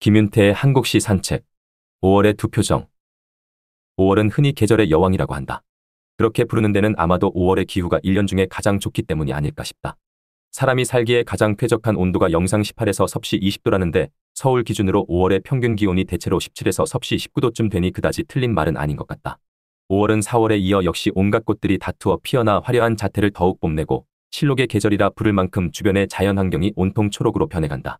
김윤태의 한국시 산책. 5월의 두 표정. 5월은 흔히 계절의 여왕이라고 한다. 그렇게 부르는 데는 아마도 5월의 기후가 1년 중에 가장 좋기 때문이 아닐까 싶다. 사람이 살기에 가장 쾌적한 온도가 영상 18에서 섭씨 20도라는데 서울 기준으로 5월의 평균 기온이 대체로 17에서 섭씨 19도쯤 되니 그다지 틀린 말은 아닌 것 같다. 5월은 4월에 이어 역시 온갖 꽃들이 다투어 피어나 화려한 자태를 더욱 뽐내고 실록의 계절이라 부를 만큼 주변의 자연환경이 온통 초록으로 변해간다.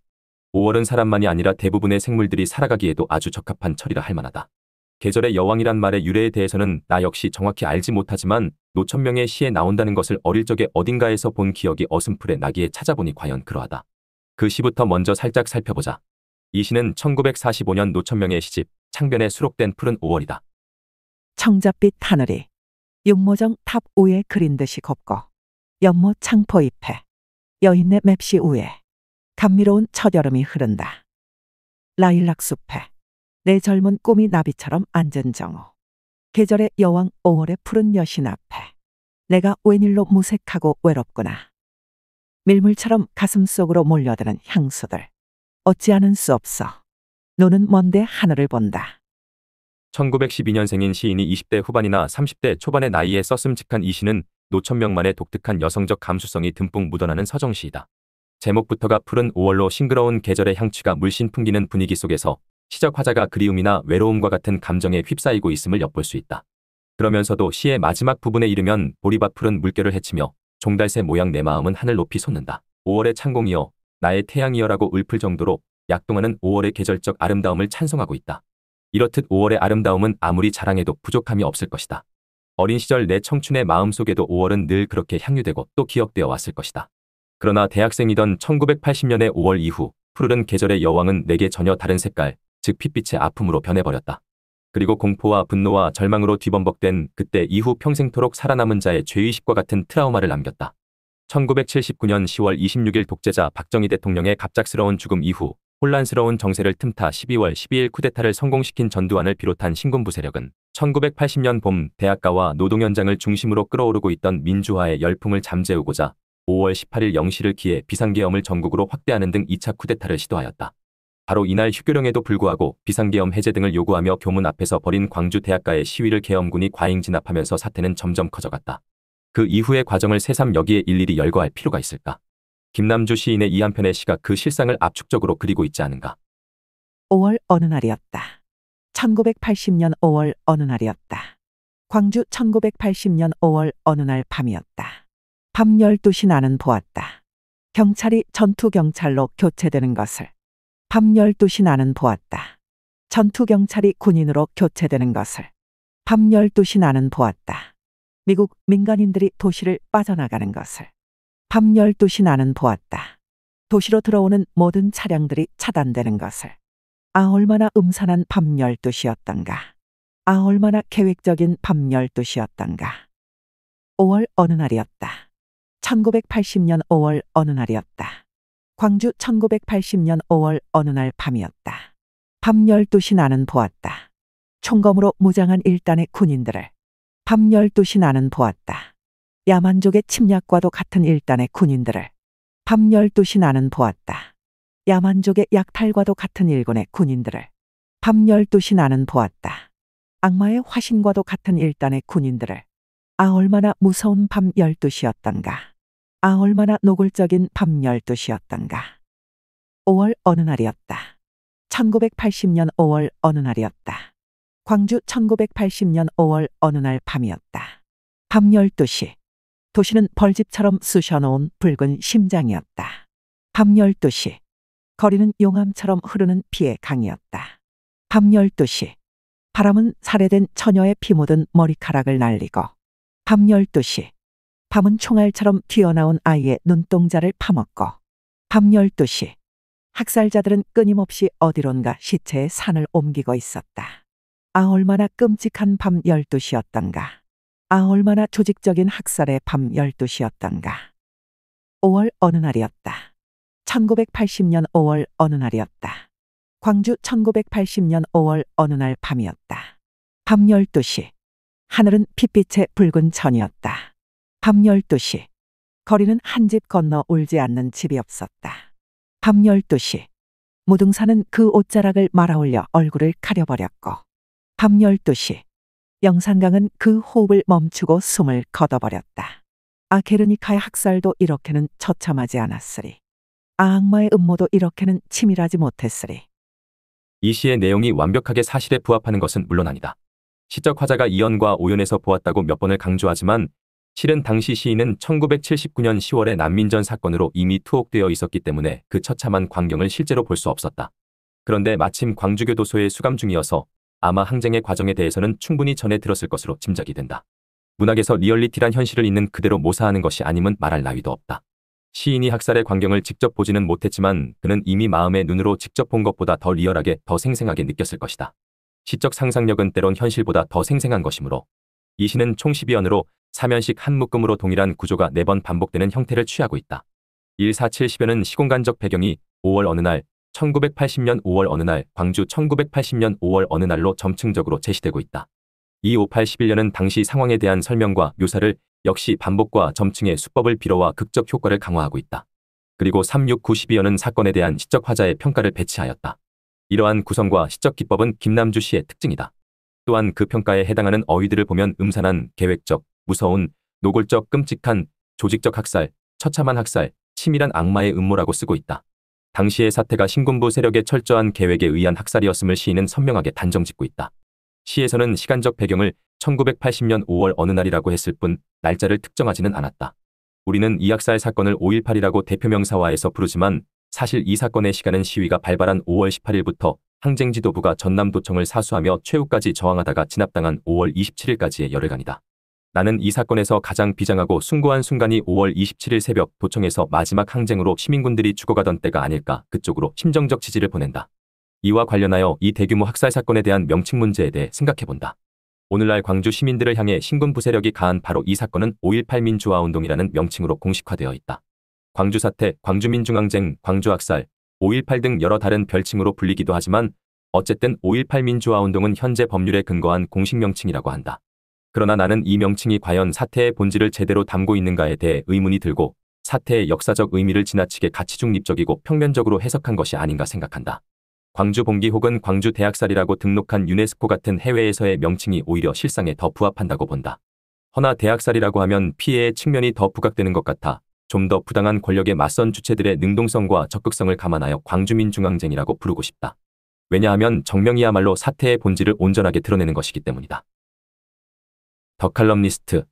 5월은 사람만이 아니라 대부분의 생물들이 살아가기에도 아주 적합한 철이라 할 만하다. 계절의 여왕이란 말의 유래에 대해서는 나 역시 정확히 알지 못하지만 노천명의 시에 나온다는 것을 어릴 적에 어딘가에서 본 기억이 어슴풀에 나기에 찾아보니 과연 그러하다. 그 시부터 먼저 살짝 살펴보자. 이 시는 1945년 노천명의 시집 창변에 수록된 푸른 5월이다. 청잣빛 하늘이 육모정 탑 위에 그린 듯이 곱고 연못 창포 잎에 여인네 맵시 위에 감미로운 첫여름이 흐른다. 라일락 숲에 내 젊은 꿈이 나비처럼 앉은 정오. 계절의 여왕 5월의 푸른 여신 앞에 내가 웬일로 무색하고 외롭구나. 밀물처럼 가슴속으로 몰려드는 향수들. 어찌하는 수 없어. 눈은 먼데 하늘을 본다. 1912년생인 시인이 20대 후반이나 30대 초반의 나이에 썼음직한 이 시는 노천명만의 독특한 여성적 감수성이 듬뿍 묻어나는 서정시이다. 제목부터가 푸른 5월로 싱그러운 계절의 향취가 물씬 풍기는 분위기 속에서 시적 화자가 그리움이나 외로움과 같은 감정에 휩싸이고 있음을 엿볼 수 있다. 그러면서도 시의 마지막 부분에 이르면 보리밭 푸른 물결을 헤치며 종달새 모양 내 마음은 하늘 높이 솟는다. 5월의 창공이여 나의 태양이여라고 읊을 정도로 약동하는 5월의 계절적 아름다움을 찬송하고 있다. 이렇듯 5월의 아름다움은 아무리 자랑해도 부족함이 없을 것이다. 어린 시절 내 청춘의 마음속에도 5월은 늘 그렇게 향유되고 또 기억되어 왔을 것이다. 그러나 대학생이던 1980년의 5월 이후 푸르른 계절의 여왕은 내게 전혀 다른 색깔, 즉 핏빛의 아픔으로 변해버렸다. 그리고 공포와 분노와 절망으로 뒤범벅된 그때 이후 평생토록 살아남은 자의 죄의식과 같은 트라우마를 남겼다. 1979년 10월 26일 독재자 박정희 대통령의 갑작스러운 죽음 이후 혼란스러운 정세를 틈타 12월 12일 쿠데타를 성공시킨 전두환을 비롯한 신군부 세력은 1980년 봄 대학가와 노동현장을 중심으로 끓어오르고 있던 민주화의 열풍을 잠재우고자 5월 18일 0시를 기해 비상계엄을 전국으로 확대하는 등 2차 쿠데타를 시도하였다. 바로 이날 휴교령에도 불구하고 비상계엄 해제 등을 요구하며 교문 앞에서 벌인 광주 대학가의 시위를 계엄군이 과잉 진압하면서 사태는 점점 커져갔다. 그 이후의 과정을 새삼 여기에 일일이 열거할 필요가 있을까? 김남주 시인의 이 한편의 시가 그 실상을 압축적으로 그리고 있지 않은가? 5월 어느 날이었다. 1980년 5월 어느 날이었다. 광주 1980년 5월 어느 날 밤이었다. 밤 12시 나는 보았다. 경찰이 전투경찰로 교체되는 것을. 밤 12시 나는 보았다. 전투경찰이 군인으로 교체되는 것을. 밤 12시 나는 보았다. 미국 민간인들이 도시를 빠져나가는 것을. 밤 12시 나는 보았다. 도시로 들어오는 모든 차량들이 차단되는 것을. 아 얼마나 음산한 밤 12시였던가. 아 얼마나 계획적인 밤 12시였던가. 5월 어느 날이었다. 1980년 5월 어느 날이었다. 광주 1980년 5월 어느 날 밤이었다. 밤 12시 나는 보았다. 총검으로 무장한 일단의 군인들을. 밤 12시 나는 보았다. 야만족의 침략과도 같은 일단의 군인들을. 밤 12시 나는 보았다. 야만족의 약탈과도 같은 일군의 군인들을. 밤 12시 나는 보았다. 악마의 화신과도 같은 일단의 군인들을. 아 얼마나 무서운 밤 12시였던가. 아 얼마나 노골적인 밤 12시였던가. 5월 어느 날이었다. 1980년 5월 어느 날이었다. 광주 1980년 5월 어느 날 밤이었다. 밤 12시. 도시는 벌집처럼 쑤셔놓은 붉은 심장이었다. 밤 12시. 거리는 용암처럼 흐르는 피의 강이었다. 밤 12시. 바람은 살해된 처녀의 피 묻은 머리카락을 날리고. 밤 12시. 밤은 총알처럼 튀어나온 아이의 눈동자를 파먹고. 밤 12시. 학살자들은 끊임없이 어디론가 시체의 산을 옮기고 있었다. 아 얼마나 끔찍한 밤 12시였던가. 아 얼마나 조직적인 학살의 밤 12시였던가. 5월 어느 날이었다. 1980년 5월 어느 날이었다. 광주 1980년 5월 어느 날 밤이었다. 밤 12시. 하늘은 핏빛의 붉은 천이었다. 밤 12시. 거리는 한 집 건너 울지 않는 집이 없었다. 밤 12시. 무등산은 그 옷자락을 말아올려 얼굴을 가려버렸고 밤 12시 영산강은 그 호흡을 멈추고 숨을 걷어버렸다. 게르니카의 학살도 이렇게는 처참하지 않았으리. 악마의 음모도 이렇게는 치밀하지 못했으리. 이 시의 내용이 완벽하게 사실에 부합하는 것은 물론 아니다. 시적 화자가 이연과 오연에서 보았다고 몇 번을 강조하지만 실은 당시 시인은 1979년 10월의 난민전 사건으로 이미 투옥되어 있었기 때문에 그 처참한 광경을 실제로 볼 수 없었다. 그런데 마침 광주교도소에 수감 중이어서 아마 항쟁의 과정에 대해서는 충분히 전해 들었을 것으로 짐작이 된다. 문학에서 리얼리티란 현실을 있는 그대로 모사하는 것이 아님은 말할 나위도 없다. 시인이 학살의 광경을 직접 보지는 못했지만 그는 이미 마음의 눈으로 직접 본 것보다 더 리얼하게, 더 생생하게 느꼈을 것이다. 시적 상상력은 때론 현실보다 더 생생한 것이므로 이 시는 총 12연으로 사면식 한 묶음으로 동일한 구조가 4번 반복되는 형태를 취하고 있다. 1, 4, 7, 10여는 시공간적 배경이 5월 어느 날, 1980년 5월 어느 날, 광주 1980년 5월 어느 날로 점층적으로 제시되고 있다. 2, 5, 8, 11년은 당시 상황에 대한 설명과 묘사를 역시 반복과 점층의 수법을 빌어와 극적 효과를 강화하고 있다. 그리고 3, 6, 9, 12년은 사건에 대한 시적 화자의 평가를 배치하였다. 이러한 구성과 시적 기법은 김남주 씨의 특징이다. 또한 그 평가에 해당하는 어휘들을 보면 음산한, 계획적, 무서운, 노골적, 끔찍한, 조직적 학살, 처참한 학살, 치밀한 악마의 음모라고 쓰고 있다. 당시의 사태가 신군부 세력의 철저한 계획에 의한 학살이었음을 시인은 선명하게 단정짓고 있다. 시에서는 시간적 배경을 1980년 5월 어느 날이라고 했을 뿐 날짜를 특정하지는 않았다. 우리는 이 학살 사건을 5.18이라고 대표명사화해서 부르지만 사실 이 사건의 시간은 시위가 발발한 5월 18일부터 항쟁지도부가 전남도청을 사수하며 최후까지 저항하다가 진압당한 5월 27일까지의 열흘간이다. 나는 이 사건에서 가장 비장하고 숭고한 순간이 5월 27일 새벽 도청에서 마지막 항쟁으로 시민군들이 죽어가던 때가 아닐까, 그쪽으로 심정적 지지를 보낸다. 이와 관련하여 이 대규모 학살 사건에 대한 명칭 문제에 대해 생각해본다. 오늘날 광주 시민들을 향해 신군 부세력이 가한 바로 이 사건은 5.18 민주화운동이라는 명칭으로 공식화되어 있다. 광주 사태, 광주민중항쟁, 광주학살, 5.18 등 여러 다른 별칭으로 불리기도 하지만 어쨌든 5.18 민주화운동은 현재 법률에 근거한 공식 명칭이라고 한다. 그러나 나는 이 명칭이 과연 사태의 본질을 제대로 담고 있는가에 대해 의문이 들고 사태의 역사적 의미를 지나치게 가치 중립적이고 평면적으로 해석한 것이 아닌가 생각한다. 광주 봉기 혹은 광주 대학살이라고 등록한 유네스코 같은 해외에서의 명칭이 오히려 실상에 더 부합한다고 본다. 허나 대학살이라고 하면 피해의 측면이 더 부각되는 것 같아 좀 더 부당한 권력에 맞선 주체들의 능동성과 적극성을 감안하여 광주민중항쟁이라고 부르고 싶다. 왜냐하면 정명이야말로 사태의 본질을 온전하게 드러내는 것이기 때문이다. 더 칼럼니스트